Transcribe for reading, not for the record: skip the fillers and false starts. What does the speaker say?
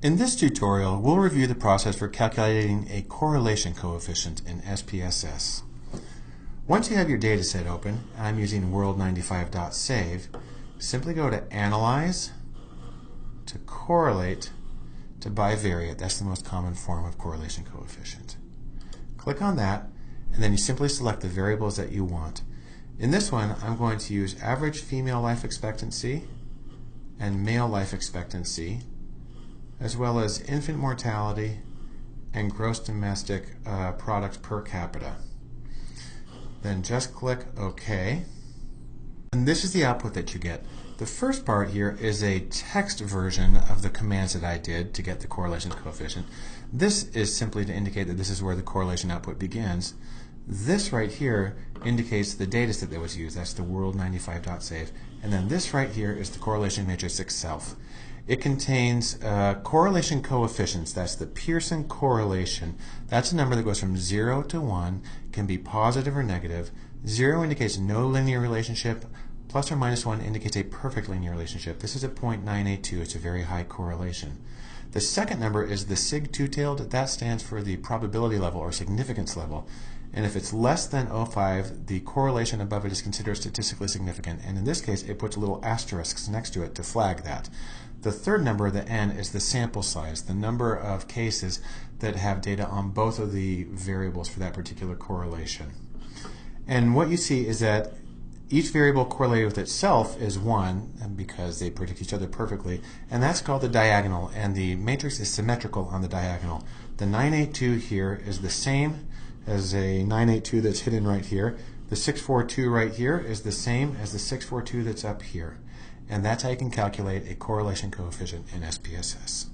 In this tutorial, we'll review the process for calculating a correlation coefficient in SPSS. Once you have your dataset open, I'm using world95.save, simply go to Analyze, to Correlate, to Bivariate. That's the most common form of correlation coefficient. Click on that, and then you simply select the variables that you want. In this one, I'm going to use average female life expectancy and male life expectancy, as well as infant mortality and gross domestic product per capita. Then just click OK. And this is the output that you get. The first part here is a text version of the commands that I did to get the correlation coefficient. This is simply to indicate that this is where the correlation output begins. This right here indicates the data set that was used. That's the world95.save. And then this right here is the correlation matrix itself. It contains correlation coefficients. That's the Pearson correlation. That's a number that goes from 0 to 1, can be positive or negative. 0 indicates no linear relationship. Plus or minus 1 indicates a perfect linear relationship. This is at 0.982. It's a very high correlation. The second number is the sig two-tailed. That stands for the probability level or significance level. And if it's less than 0.05, the correlation above it is considered statistically significant. And in this case, it puts little asterisks next to it to flag that. The third number, the n, is the sample size, the number of cases that have data on both of the variables for that particular correlation. And what you see is that each variable correlated with itself is 1, because they predict each other perfectly, and that's called the diagonal, and the matrix is symmetrical on the diagonal. The 982 here is the same as a 982 that's hidden right here. The 642 right here is the same as the 642 that's up here. And that's how you can calculate a correlation coefficient in SPSS.